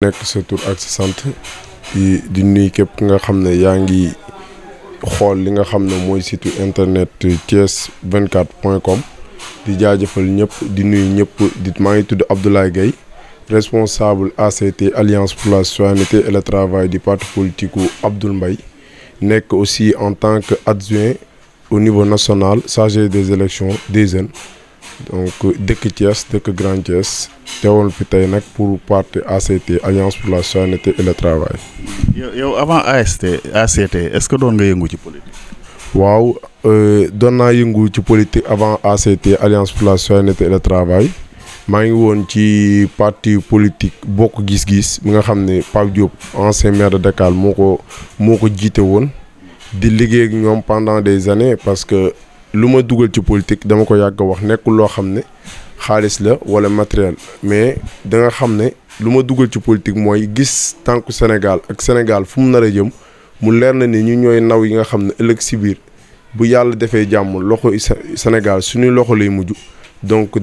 nekk sa tur ak sa sant di nuyu képp nga xam ne yaa ngi xool li nga xam ne mooy site internet thies24.com di jaajëfal ñëpp di nuyu ñëpp maa ngi tudd Abdoulaye Gaye responsable ACT Alliance pour la citoyenneté et le travail du parti politique Abdoul Mbaye nekk aussi en tant que adjoint au niveau national chargé des élections des jeunes donc dëkk Thiès dëkk Grand Thiès teewoon fi tey nag pour parti ACT Alliance pour la citoyenneté et le travail. yow avant ACT est-ce que doon nga yëngu ci politique. waaw doon naa yëngu ci politique avant ACT Alliance pour la citoyenneté et le travail maa ngi woon ci parti politique Bokk Gis Gis mi nga xam ne Pape Diop ancien maire de Dakar moo ko jiite woon di liggéey ak ñoom pendant des années parce que lu ma dugal ci politique dama ko yàgg wax nekkul loo xam ne xaalis la wala matériel mais da nga xam ne lu ma dugal ci politique mooy gis tànku Sénégal ak Sénégal fu mu nar a jëm mu leer na ni ñu ñooy naw yi nga xam ne ëllëg si biir bu yàlla defee jàmm loxo Sénégal suñuy loxo lay mujj donc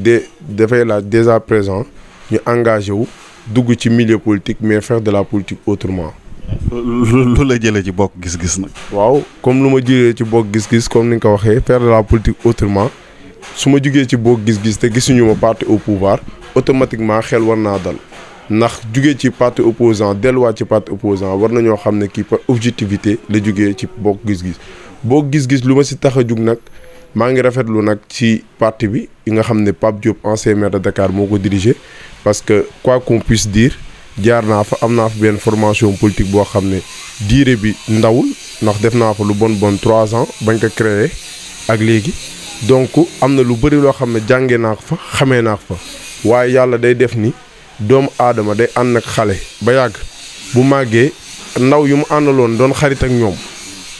dafay laaj dès à présent ñu engagé wu dugg ci milieu politique mais faire de la politique autrement. lu la jëlee ci Bokk Gis Gis nag. waaw comme lu ma jëlee ci Bokk Gis Gis comme ni nga ko waxee faire de la politique autrement su ma jugee ci Bokk Gis Gis te gisuñu ma parti au pouvoir automatiquement xel war naa dal ndax jugee ci parti opposant delluwaat ci parti opposant war nañoo xam ne kii par objectivité la jugee ci Bokk Gis Gis Bokk Gis Gis lu ma si tax a jug nag maa ngi rafetlu nag ci parti bi yi nga xam ne Pape Diop ancien maire de Dakar moo ko dirigé parce que quoi qu'on puisse dire. jaar naa fa am naa fa benn formation politique boo xam ne diire bi ndawul ndax def naa fa lu bon 3 ans bañ ko créer ak léegi donc am na lu bëri loo xam ne jàngee naa ko fa xamee naa ko fa waaye yàlla day def ni doomu aadama day ànd ak xale ba yàgg bu màggee ndaw yu mu àndaloon doon xarit ak ñoom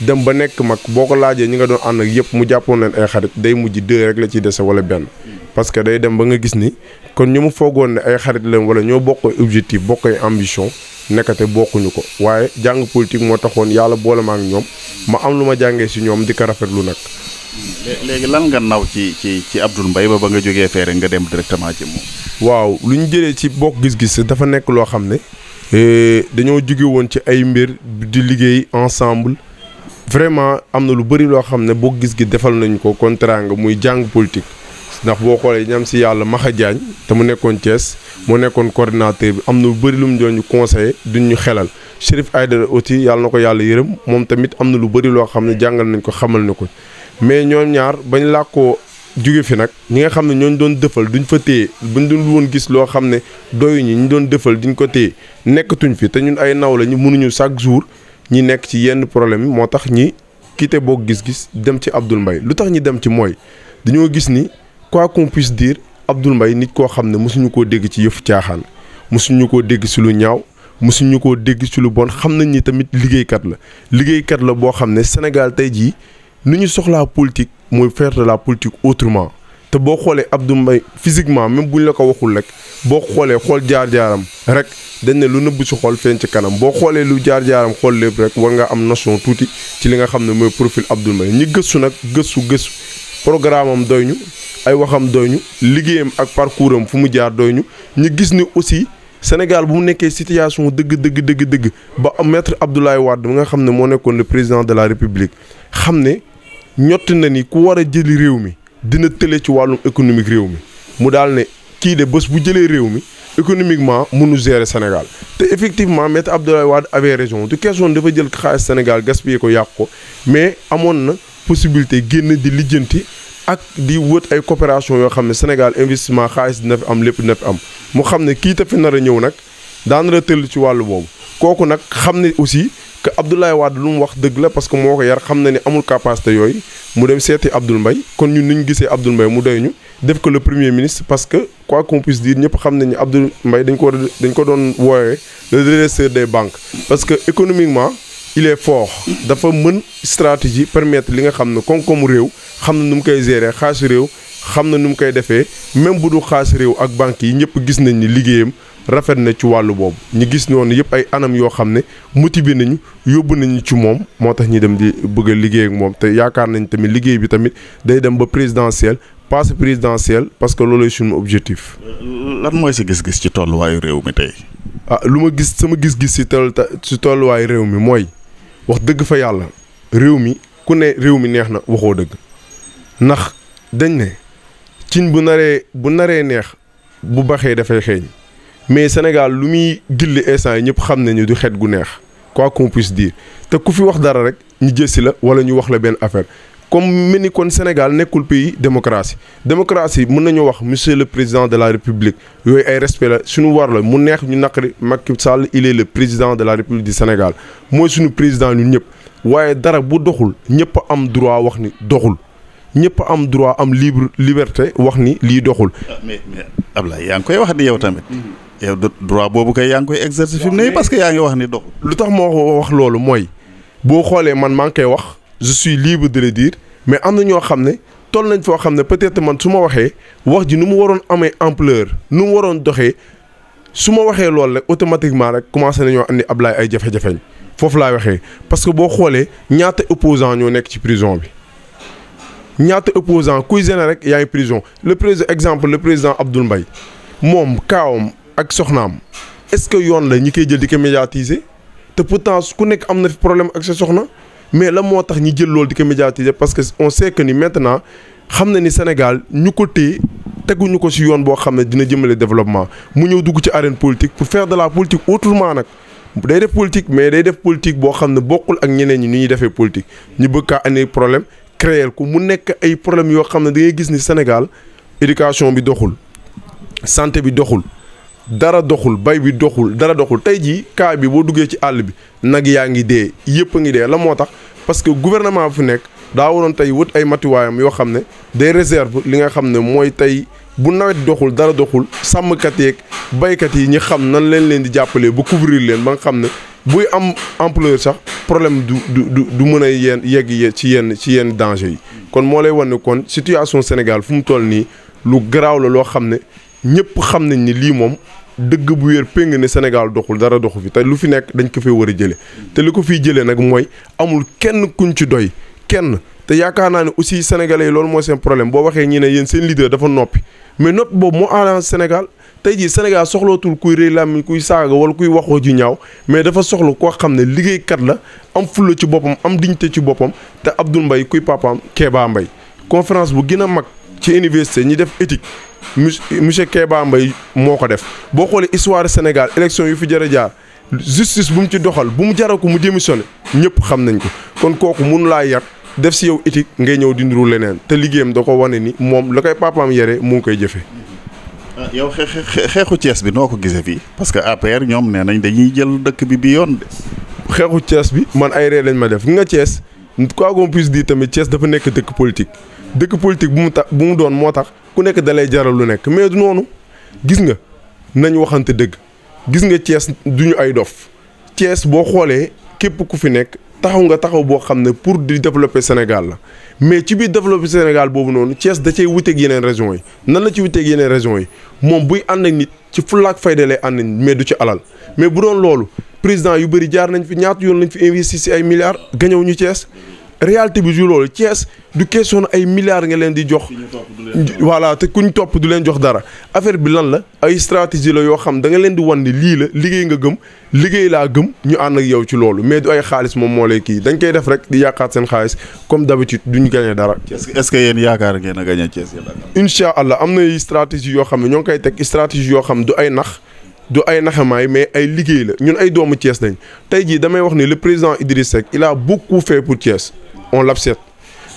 dem ba nekk mag boo ko laajee ñi nga doon ànd ak yëpp mu jàppoon leen ay xarit day mujj 2 rek la ciy dese wala benn parce que day dem ba nga gis ni kon ñu mu foogoon ne ay xarit leen wala ñoo bokk objectif bokk ay ambition nekkate bokkuñu ko waaye jàng politique moo taxoon yàlla boole ma ak ñoom ma am lu ma jàngee si ñoom di ko rafetlu nag. léegi lan nga naw ci Abdoul Mbaye ba nga jógee fee rek nga dem directement ci moom. waaw lu ñu jëlee ci Bokk Gis Gis dafa nekk loo xam ne dañoo jóge woon ci ay mbir di liggéey ensemble vraiment am na lu bëri loo xam ne Bokk Gis Gis defal nañu ko contrat nga muy jàng politique. ndax boo xoolee ñam si yàlla Maxa Diagne te mu nekkoon Thiès moo nekkoon coordinateur bi am na lu bëri lu mu doon ñu conseillé duñ ñu xelal Chérif Aïdara aussi yàlla na ko yàlla yërëm moom tamit am na lu bëri loo xam ne jàngal nañ ko xamal na ko mais ñoom ñaar bañ laa ko jóge fi nag ñi nga xam ne ñooñu doon dëfal duñ fa téye buñ dul woon gis loo xam ne doyuñu ñu doon dëfal duñ ko téye nekkatuñ fi te ñun ay naw la ñu mënuñu chaque jour ñi nekk ci yenn problème yi moo tax ñi quitté Bokk Gis Gis dem ci Abdoul Mbaye lu tax ñi dem ci mooy dañoo gis ni quoi qu'on puisse dire Abdoul Mbaye nit koo xam ne mosuñu koo dégg ci yëfu caaxaan mosuñu koo dégg ci lu ñaaw mosuñu koo dégg ci lu bon xam nañ ni tamit liggéeykat la boo xam ne Sénégal tey jii nu ñu soxlaa politique mooy faire de la politique autrement te boo xoolee Abdoul Mbaye physiquement même buñ la ko waxul rek boo xoolee xool jaar-jaaram rek dañ ne lu nëbb ci xool feeñ ci kanam boo xoolee lu jaar-jaaram xool lépp rek war nga am notion tuuti ci li nga xam ne mooy profil Abdoul Mbaye ñi gëstu nag gëstu programme am doy ñu ay waxam doy ñu liggéeyam ak parcours am fu mu jaar doy ñu gis ni aussi Sénégal bu mu nekkee situation dëgg ba maître Abdoulaye Wade mi nga xam ne moo nekkoon le président de la République xam ne ñotti na ni ku war a jëli réew mi dina tële ci wàllum économique réew mi mu daal ne kii de bés bu jëlee réew mi économiquement mënu gérer Sénégal te effectivement maître Abdoulaye Wade avait raison du question dafa jël xaalis Sénégal gaspillé ko yàq ko mais amoon na possibilité génn di lijjanti ak di wët ay coopération yoo xam ne Sénégal investissement xaalis dina fi am lépp dina fi am mu xam ne kii ta fi nar a ñëw nag daanara tëll ci wàllu boobu kooku nag xam ne aussi que Abdoulaye Wade lu mu wax dëgg la parce que moo ko yar xam na ni amul capacité yooyu mu dem seeti Abdoul Mbaye kon ñun ni ñu gisee Abdoul Mbaye mu doy ñu def ko le premier ministre parce que quoi qu'on puisse dire ñëpp xam nañ ni Abdoul Mbaye dañ ko doon woowee le redresseur des banques parce que économiquement il est fort dafa mën stratégie permettre li nga xam ne koom-koomu réew xam na nu mu koy gérer xaasu réew xam na nu mu koy defee même bu du xaas réew ak banques yi ñëpp gis nañ ni liggéeyam rafet na ci wàllu boobu ñu gis noonu yëpp ay anam yoo xam ne motivé nañu yóbbu nañu ci moom moo tax ñi dem di bëgg a liggéey ak moom te yaakaar nañ tamit liggéey bi tamit day dem ba présidentielle passe présidentielle parce que loolu suñu objectif. lan mooy sa gis-gis ci tolluwaayu réew mi tey. lu ma gis sama gis-gis si tolluwaay réew mi mooy wax dëgg fa yàlla réew mi ku ne réew mi neex na waxoo dëgg ndax dañ ne cin bu naree neex bu baxee dafay xeeñ mais Sénégal lu muy gilli instant yi ñëpp xam nañu du xeet gu neex quoi qu'on puisse dire te ku fi wax dara rek ñu jësi la wala ñu wax la benn affaire comme mel ni kon Sénégal nekkul pays démocratie mën nañu wax monsieur le président de la république yooyu ay respect la suñu war la mu neex ñu naqari Macky Sall il est le président de la république du Sénégal mooy suñu président ñun ñëpp waaye dara bu doxul ñëpp am droit wax ni doxul ñëpp am droit am liberté wax ni lii doxul. mais Ablaye yaa ngi koy wax ni yow tamit. yow droit boobu kay yaa ngi koy exercer fi mu ne parce que yaa ngi wax ni doxul. lu tax moo wax loolu mooy boo xoolee man maa ngi koy wax. je suis libre de le dire mais am na ñoo xam ne toll nañ foo xam ne peut-être man su ma waxee wax ji nu mu waroon amee ampleur nu mu waroon doxee su ma waxee loolu rek automatiquement rek commencé nañoo andi Ablaye ay jafe-jafeñ foofu laay waxee parce que boo xoolee ñaata opposant ñoo nekk ci prison bi ñaata opposant kuy gêné rek yaa ngi prison le président Abdoul Mbaye moom kaawam ak soxnaam est-ce que yoon la ñi koy jël di ko médiatiser te pourtant ku nekk am na fi problème ak sa soxna. mais la moo tax ñi jël loolu di ko médiatiser parce que on sait que ni maintenant xam na ni Sénégal ñu ko téye teguñu ko ci yoon boo xam ne dina jëmale développement mu ñëw dugg ci arène politique pour faire de la politique autrement nag day def politique mais day def politique boo xam ne bokkul ak ñeneen ñi ni ñuy defee politique ñu bëgg kaa andi problème créer ko mu nekk ay problème yoo xam ne da ngay gis ni Sénégal éducation bi doxul santé bi doxul dara doxul bay bi doxul dara doxul tey jii cas bi boo duggee ci àll bi nag yaa ngi dee yëpp a ngi dee la moo tax parce que gouvernement bi fi nekk daa waroon tey wët ay matuwaayam yoo xam ne day réserve li nga xam ne mooy tey bu nawet doxul dara doxul sàmmkat yeeg baykat yi ñi xam nan leen di jàppalee ba couvrir leen ba nga xam ne buy am ampleur sax problème du mën a yegg ci yenn danger yi kon moo lay wan ne kon situation Sénégal fu mu toll nii lu garaaw la loo xam ne ñëpp xam nañ ni lii moom dëgg bu wér péng ne Sénégal doxul dara doxu fi te lu fi nekk dañ ko fee war a jëlee te li ko fiy jëlee nag mooy amul kenn kuñ ci doy kenn te yaakaar naa ne aussi sénégalais yi loolu mooy seen problème boo waxee ñi ne yéen seen leader dafa noppi mais noppi boobu moo arrangé Sénégal tey jii Sénégal soxlootul kuy rëy làmmiñ kuy saaga wala kuy waxoo ju ñaaw mais dafa soxla koo xam ne liggéeykat la am fulla ci boppam am dignité ci boppam te Abdoul Mbaye kuy papaam Kéba Mbaye conférence bu gën a mag ci université ñi def éthique monsieur Kéba Mbaye moo ko def boo xoolee histoire Sénégal élection yu fi jar a jaar justice bu mu ci doxal bu mu jaral ko mu démissionné ñëpp xam nañ ko kon kooku mun laa yar def si yow éthique ngay ñëw di niru leneen te liggéeyam da ko wane ni moom la koy papaam yare mu ngi koy jëfee. yow xeexu Thiès bi noo ko gisee fii parce que APR ñoom nee nañ dañuy jël dëkk bi yoon de. xeexu Thiès bi man ay ree lañ ma def nga Thiès quoi qu'on puisse dire tamit Thiès dafa nekk dëkk politique bu mu doon moo tax ku nekk dalay jaral lu nekk mais du noonu gis nga nañ waxante dëgg gis nga Thiès duñu ay dof Thiès boo xoolee képp ku fi nekk taxaw boo xam ne pour di développer Sénégal la mais ci biir développer Sénégal boobu noonu Thiès da cay wuteeg yeneen régions yi nan la ci wuteeg yeneen régions yi moom buy ànd ak nit ci fulaak fayda lay ànd mais du ci alal mais bu doon loolu président yu bëri jaar nañ fi ñaata yoon lañ fi investir ci ay milliards gañëw ñu Thiès réalité bi ju loolu Thiès du question ay milliards nga leen di jox voilà te kuñ topp du leen jox dara affaire bi lan la ay stratégie la yoo xam da nga leen di wan ni lii la liggéey nga gëm liggéey laa gëm ñu ànd ak yow ci loolu mais du ay xaalis moom moo lay kii dañ koy def rek di yaakaar seen xaalis comme d'habitude duñu gagné dara. est-ce que yéen yaakaar ngeen a gagné Thiès yéen incha allah am na stratégie yoo xam ne ñoo ngi koy teg stratégie yoo xam du ay nax du ay naxamaay mais ay liggéey la ñun ay doomu Thiès lañ tey jii damay wax ni le président Idriss Seck il a beaucoup fait pour Thiès on l'accepte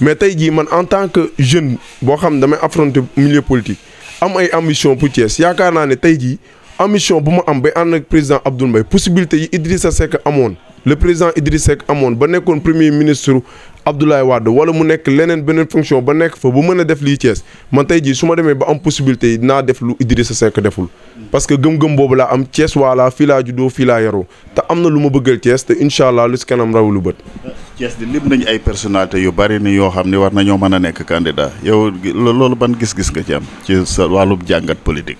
mais tey jii man en tant que jeune boo xam ne damay affronter milieu politique am ay ambition pour Thiès yaakaar naa ne tey jii ambition bu ma am bay ànd ak président Abdoul Mbaye possibilité yi Idrissa Seck amoon le président Idriss Seck amoon ba nekkoon premier ministre Abdoulaye Wade wala mu nekk leneen beneen fonction ba nekk fa bu mën a def lii Thiès man tey jii su ma demee ba am possibilité yi dinaa def lu Idrissa Seck deful parce que gëm-gëm boobu laa am Thiès wala fii laa juddoo fii laa yaroo te am na lu ma bëggal Thiès te incha allah lu si kanam raw lu bët. Thiès di lim nañ ay personnalité yu bari ni yoo xam ne war nañoo mën a nekk candidat yow loolu ban gis-gis nga ci am ci sa wàllum jàngat politique.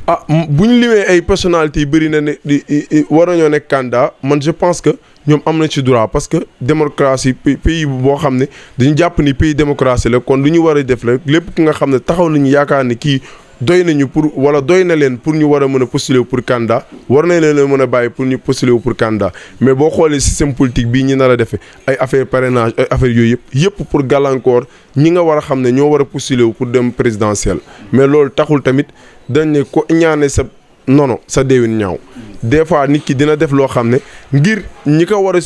ah bu ñu limee ay personnalités yu bëri na ne war nañoo nekk candidat man je pense que ñoom am na ci droit parce que démocratie pays boo xam ne dañu jàpp ni pays démocratie la kon lu ñu war a def la lépp ki nga xam ne taxaw nañu yaakaar ni kii doy nañu pour wala doy na leen pour ñu war a mën a postuler pour candidat war nañ leen mën a bàyyi pour ñu postuler wu pour candidat mais boo xoolee système politique bii ñi nar a defee ay affaire parrainage ay affaire yooyu yëpp pour gàllankoor ñi nga war a xam ne ñoo war a postuler wu pour dem présidentiel mais loolu taxul tamit dañ ne ko ñaane sa nono sa déewin ñaaw des fois nit ki dina def loo xam ne ngir ñi ko war a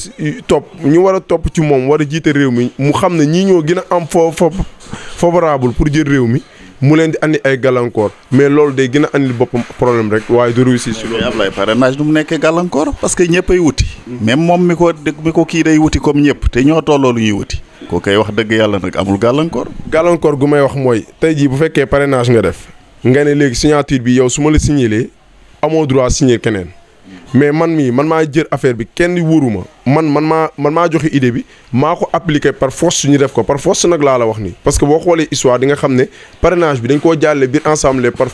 topp ñu war a topp ci moom war a jiite réew mi mu xam ne ñii ñoo gën a am favorable pour jël réew mi mu leen di andi ay gàllankoor mais loolu day gën a andil boppam problème rek waaye du réussir si loolu. Ablaye parrainage du mu nekkee gàllankoor parce que ñëpp ay wuti. même moom mi ko kii day wuti comme ñëpp te ñoo tolloo lu ñuy wuti. koo koy wax dëgg yàlla nag amul gàllankoor. gàllankoor gu may wax mooy tey jii bu fekkee parrainage nga def nga ne léegi signature bi yow su ma la signalee amoo droit signer keneen mais man maa jël affaire bi kenn wóoruma man maa joxe idée bi maa ko appliqué par force ñu def ko par force nag laa la wax nii parce que boo xoolee histoire di nga xam ne parrainage bi dañ koo jàlle biir ensemble par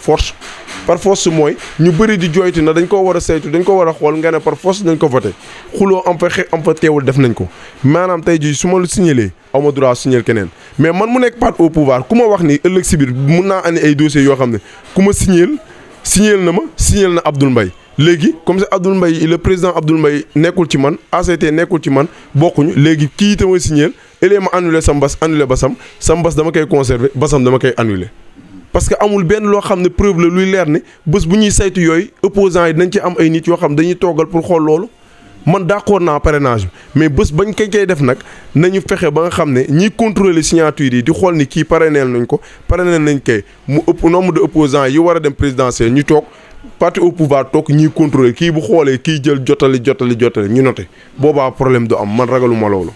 force mooy ñu bëri di joytu na dañ koo war a saytu dañ ko war a xool nga ne par force dañ ko voté xuloo am fa teewul def nañ ko maanaam tey jii su ma la signalee aw ma droit signaler keneen mais man mu nekk parti au pouvoir ku ma wax ni ëllëg si biir mun naa andi ay dossiers yoo xam ne ku ma signal na Abdoul Mbaye léegi comme ça Abdoul Mbaye le président Abdoul Mbaye nekkul ci man ACT nekkul ci man bokkuñu léegi kii itam a signé ëllëgee ma annulé sa mbas annulé basam sa mbas dama koy conservé basam dama koy annulé. parce que amul benn loo xam ne preuve la luy leer ni bés bu ñuy saytu yooyu opposants yi dañ ci am ay nit yoo xam dañuy toogal pour xool loolu man d'accord naa parrainage mais bés bañ koy def nag nañu fexe ba nga xam ne ñiy contrôler signature yi di xool ni kii parrainel nañ ko parrainel nañ koy mu ëpp nombre de opposants yi war a dem présidentiel ñu toog. parti au pouvoir toog ñuy contrôler kii bu xoolee kii jël jotali ñu noté boobaa problème du am man ragaluma loolu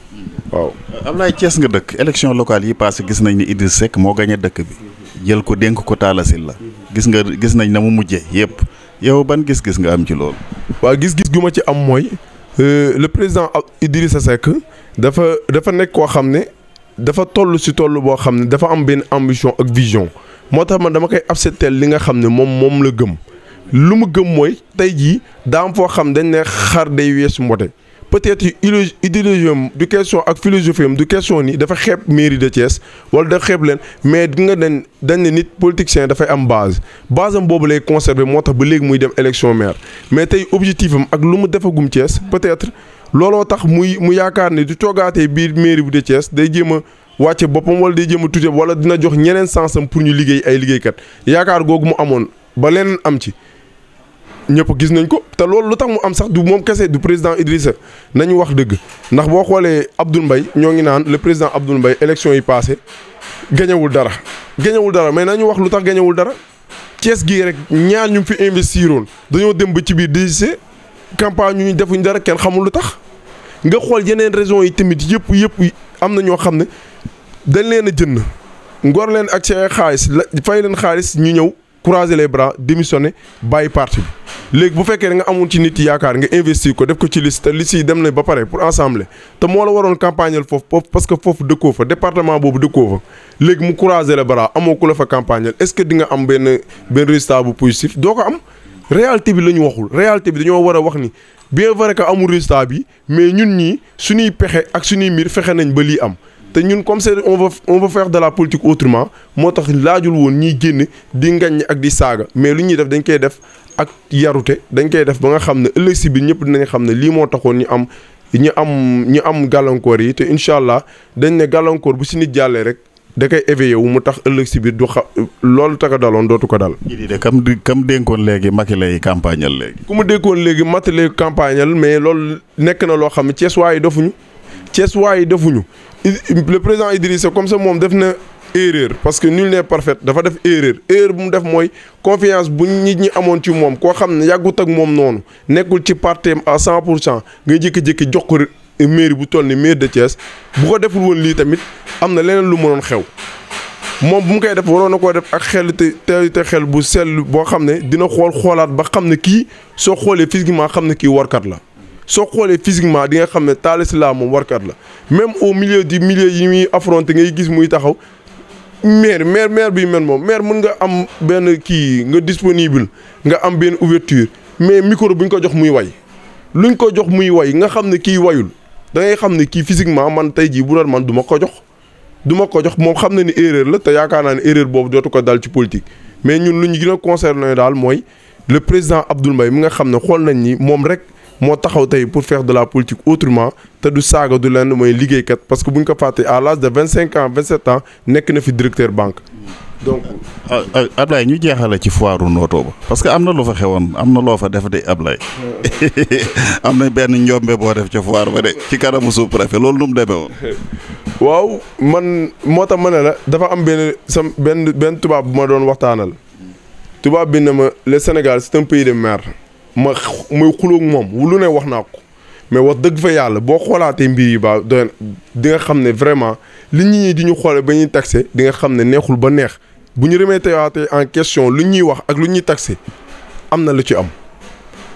waaw. Ablaye Thiès nga dëkk élection locale yi passé gis nañ ni Idriss Seck moo gagné dëkk bi jël ko dénk ko Talla Sylla la gis nañ na mu mujjee yëpp yow ban gis-gis nga am ci loolu. waaw gis-gis gu ma ci am mooy le président Idrissa Seck dafa nekk koo xam ne dafa toll si toll boo xam ne dafa am benn ambition ak vision moo tax man dama koy accepter li nga xam ne moom la gëm. lu mu gëm mooy tey jii daa am foo xam dañ ne xar day weesu mbote peut-être idéologie am du question ak philosophie am du question ni dafa xeeb mairie de Thiès wala dafa xeeb leen mais di nga dañ ne nit politicien dafay am base am boobu lay conserver moo tax ba léegi muy dem élection maire mais tey objectif am ak lu mu defagum Thiès peut-être looloo tax mu yaakaar ne du toogaatee biir mairie bu de Thiès day jéem a wàcce boppam wala day jéem a tuute wala dina jox ñeneen sansam pour ñu liggéey ay liggéeykat yaakaar googu mu amoon ba leneen am ci. ñëpp gis nañ ko te loolu lu tax mu am sax du moom kese du président Idrissa nañu wax dëgg ndax boo xoolee Abdoul Mbaye ñoo ngi naan le président Abdoul Mbaye élection yi passé gañewul dara mais nañu wax lu tax gañewul dara Thiès gii rek ñaar ñu fi investiroon dañoo dem ba ci biir DGC campagne ñu defuñ dara kenn xamul lu tax nga xool yeneen raisons yi tamit yëpp am na ñoo xam ne dañ leen a jënd ngor leen ak seen xaalis fay leen xaalis ñu ñëw croiser les bras démissionner bàyyi parti bi léegi bu fekkee nga amul ci nit yaakaar nga investir ko def ko ci liste te liste yi dem na ba pare pour ensemble te moo la waroon campagnal foofu parce que foofu dëkkoo fa département boobu dëkkoo fa léegi mu croiser les bras amoo ku la fa campagnal est-ce que di nga am benn résultat bu positif doo ko am réalité bi la ñu waxul réalité bi dañoo war a wax ni bien vrai que amul résultat bi mais ñun ñii suñuy pexe ak suñuy mbir fexe nañ ba lii am te ñun comme c'est on va faire de la politique autrement moo tax laajul woon ñiy génn di ngañ ak di saaga mais lu ñuy def dañ koy def ak yarute dañ koy def ba nga xam ne ëllëg si biir ñëpp dinañ xam ne lii moo taxoon ñu am gàllankoor yi te incha allah dañ ne gàllankoor bu si nit jàllee rek da koy éveillé wu mu tax ëllëg si biir du loolu tax a daloon dootu ko dal. kii de kam dénkoon léegi Macky lay campagnal léegi. ku mu dénkoon léegi Macky lay campagnal mais loolu nekk na loo xam ne Thiès waa yi defuñu le président Idrissa comme ça moom def na erreur parce que nul n'est parfait dafa def erreur bu mu def mooy confiance bu nit ñi amoon ci moom koo xam ne yàggut ak moom noonu nekkul ci partem à 100% nga jékki-jékki jox ko mairie bu toll ni mairie de Thiès bu ko deful woon lii tamit am na leneen lu mënoon xew moom bu mu koy def waroon na koo def ak xel te xel bu sell boo xam ne dina xoolaat ba xam ne kii soo xoolee physiquement xam ne kii warkat la. soo xoolee physiquement di nga xam ne Talla Sylla moom warkat la même au milieu yi muy affronté ngay gis muy taxaw maire bi mel moom maire mën nga am benn kii nga disponible nga am benn ouverture mais micro bu ñu ko jox muy way luñ ko jox muy way nga xam ne kii wayul da ngay xam ne kii physiquement man tey jii bu doon man du ma ko jox moom xam na ni erreur la te yaakaar naa ne erreur boobu dootu ko dal ci politique mais ñun lu ñu gën a concerné daal mooy le président Abdoul Mbaye mi nga xam ne xool nañ ni moom rek moo taxaw tey pour faire de la politique autrement te du saaga du lenn mooy liggéeykat parce que bu ñu ko fàtte à l'âge de 25 ans 27 ans nekk na fi directeur banque donc. Ablaye ñu jeexale ci foiru Noto ba parce que am na lu fa xewoon am na loo fa def de Ablaye am na benn njombe boo def ca foire ba de ci kanamu sous-préfet loolu nu mu demee woon. waaw man moo tax ma ne la dafa am benn tubaab bu ma doon waxtaanal tubaab bi ne ma le Sénégal c'est un pays de merde ma muy xuloog moom lu ne wax naa ko mais wax dëgg fa yàlla boo xoolaatee mbir yi ba doy di nga xam ne vraiment li nit ñi di ñu xoole ba ñuy taxé di nga xam ne neexul ba neex bu ñu remettre en question lu ñuy wax ak lu ñuy taxé am na lu ci am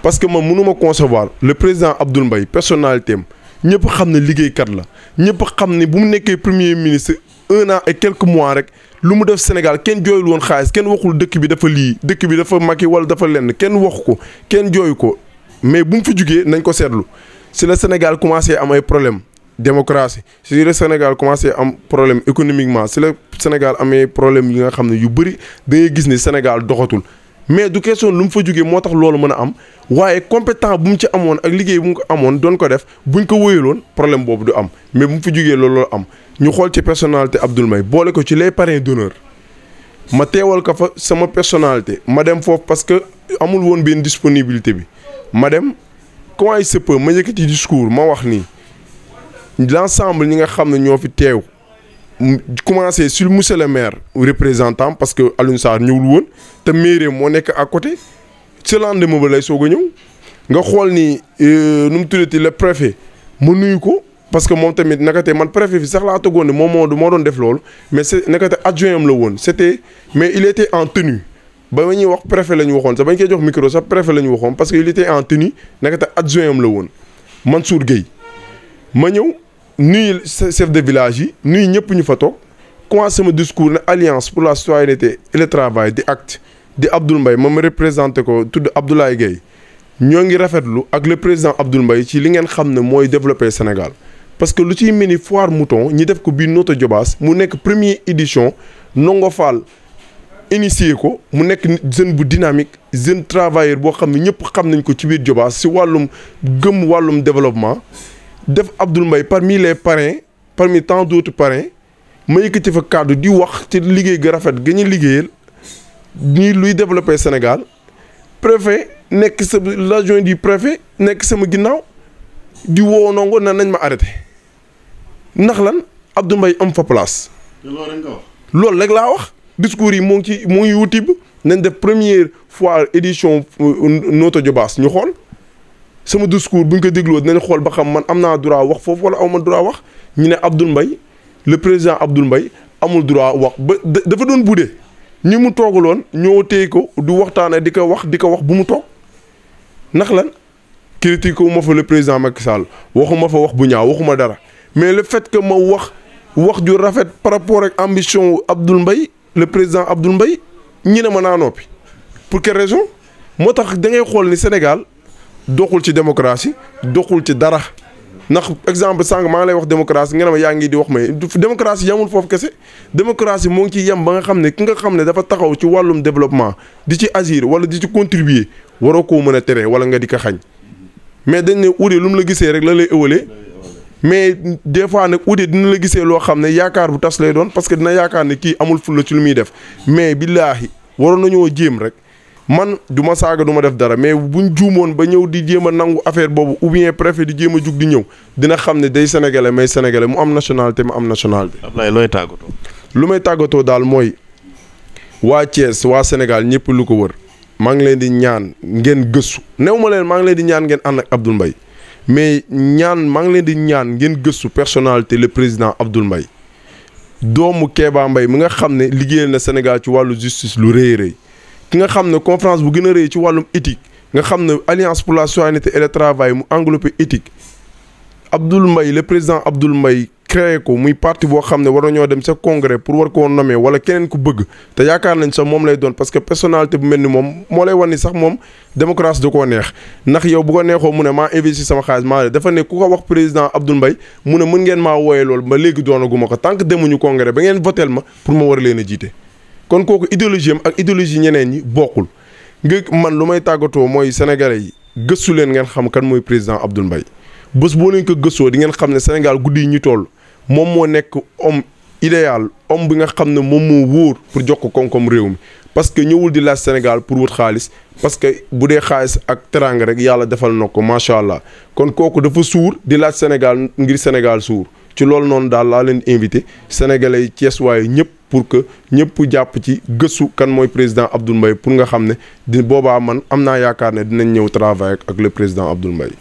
parce que man mënuma concevoir le président Abdoul Mbaye personnalité am ñëpp xam ne liggéeykat la ñëpp xam ne bu mu nekkee premier ministre 1 an et quelques mois rek lu mu def Sénégal kenn jooyul woon xaalis kenn waxul dëkk bi dafa lii dëkk bi dafa Macky wala dafa lenn kenn waxu ko kenn jooyu ko mais bu mu fi jugee nañ ko seetlu si le Sénégal commencé am ay problème démocratie si le Sénégal commencé am problème économiquement si le Sénégal amee problème yi nga xam ne yu bëri da ngay gis ni Sénégal doxatul mais du question lu mu fa jugee moo tax loolu mën a am waaye compétent bu mu ci amoon ak liggéey bu mu ko amoon doon ko def buñ ko wóyaloon problème boobu du am mais bu mu fi jugee loolu am ñu xool ci personnalité Abdoul Mbaye boole ko ci les parrains d'honneur ma teewal ko fa sama personnalité ma dem foofu parce que amul woon benn disponibilité bi ma dem comment il se peut ma yëkkati discours ma wax nii l'ensemble ñi nga xam ne ñoo fi teew commencé sur monsieur le maire représentant parce que Alioune Sarr ñëwul woon te mairie moo nekk à côté ce lendemain ba lay soog a ñëw nga xool ni nu mu tuddati le préfet ma nuyu ko parce que moom tamit nakate man préfet fi sax laa toogoon ne moom moo doon def loolu mais c'est nakate adjoint am la woon c'était mais il était en tenue ba ñuy wax préfet la ñu waxoon sax bañ koy jox micro sax préfet la ñu waxoon parce que il était en tenue nakate adjoint am la woon Mansour Gueye ma ñëw nuyu chef de village yi nuyu ñëpp ñu fa toog commencé sama discours ne alliance pour la citoyenneté et le travail di acte di Abdoul Mbaye ma représenté ko tudd Abdoulaye Gueye ñoo ngi rafetlu ak le président Abdoul Mbaye ci li ngeen xam ne mooy développer Sénégal parce que lu ciy mel ni foire mouton ñi def ko biir Notto Diobass mu nekk première édition Ndongo Fall initié ko mu nekk jeune bu dynamique jeune travailleur boo xam ne ñëpp xam nañ ko ci biir Diobass si wàllum gëm wàllum développement def Abdoul Mbaye parmi les parrains parmi tant d'autres parrains ma yëkkati fa kàddu di wax ci liggéey ga rafet ga ñu liggéeyal ñii luy développer Sénégal préfet nekk sa l'adjoint du préfet nekk sama ginnaaw di woo Ndongo na nañ ma arrêté ndax lan Abdoul Mbaye am fa place. loolu rek laa wax discours yi mu ngi YouTube nañ def première fois édition Notto Diobass ñu xool. sama discours bu ñu ko dégloo dinañ xool ba xam man am naa droit wax foofu wala aw ma droit wax ñu ne Abdoul Mbaye le président Abdoul Mbaye amul droit wax ba dafa doon budde ñi mu toogaloon ñoo téye ko du waxtaanee di ko wax bu mu toog ndax lan critique wu ma fa le président Macky Sall waxuma fa wax bu ñaaw waxuma dara mais le fait que ma wax ju rafet par rapport ak ambition Abdoul Mbaye le président Abdoul Mbaye ñi ne ma naa noppi pour quelle raison moo tax da ngay xool ni Sénégal. doxul ci démocratie doxul ci dara ndax exemple sànq maa ngi lay wax démocratie nga ne ma yaa ngi di wax may démocratie yamul foofu kese démocratie moo ngi ciy yem ba nga xam ne ki nga xam ne dafa taxaw ci wàllum développement di ci agir wala di ci contribuer waroo koo mën a tere wala nga di ko xañ mais dañ ne ude lu mu la gisee rek la lay ëwalee mais des fois nag ude dina la gisee loo xam ne yaakaar bu tas lay doon parce que dina yaakaar ne kii amul fulla ci lu muy def mais billaahi waroon nañoo jéem rek. man du ma saaga du ma def dara mais buñ juumoon ba ñëw di jéem a nangu affaire boobu ou bien préfet di jéem a jug di ñëw dina xam ne day sénégalais may sénégalais mu am nationalité mu am nationalité. Ablaye looy tàggatoo. lu may tàggatoo daal mooy waa Thiès waa Sénégal ñëpp lu ko wër maa ngi leen di ñaan ngeen gëstu new ma leen maa ngi leen di ñaan ngeen ànd ak Abdoul Mbaye mais maa ngi leen di ñaan ngeen gëstu personnalité le président Abdoul Mbaye doomu Kéba Mbaye mi nga xam ne liggéeyal na Sénégal ci wàllu justice lu rëy rëy. ki nga xam ne conférence bu gën a rëy ci wàllum éthique nga xam ne alliance pour la citoyenneté et le travail mu englobé éthique Abdoul Mbaye le président Abdoul Mbaye créé ko muy parti boo xam ne war nañoo dem sa congrès pour war koo nommer wala keneen ku bëgg te yaakaar nañ sax moom lay doon parce que personnalité bu mel ni moom moo lay wan ni sax moom démocratie da koo neex ndax yow bu ko neexoo mu ne maa investi sama xaalis maa dafa ne ku ko wax président Abdoul Mbaye mu ne mën ngeen maa wooyee loolu ba léegi doonaguma ko tant que demuñu congrès ba ngeen votel ma pour ma war leen a jiite kon kooku idéologie am ak idéologie ñeneen ñi bokkul nga man lu may tàggatoo mooy sénégalais yi gëstu leen ngeen xam kan mooy président Abdoul Mbaye bés boo leen ko gëstoo di ngeen xam ne Sénégal guddi yi ñu toll moom moo nekk homme idéal homme bi nga xam ne moom moo wóor pour jox ko koom-koom réew mi parce que ñëwul di laaj Sénégal pour wut xaalis parce que bu dee xaalis ak teraanga rek yàlla defal na ko macha allah kon kooku dafa suur di laaj Sénégal ngir Sénégal suur ci loolu noonu daal laa leen invité sénégalais yi Thiès waaye ñëpp pour que ñëpp jàpp ci gëstu kan mooy président Abdoul Mbaye pour nga xam ne di boobaa man am naa yaakaar ne dinañ ñëw travailler ak le président Abdoul Mbaye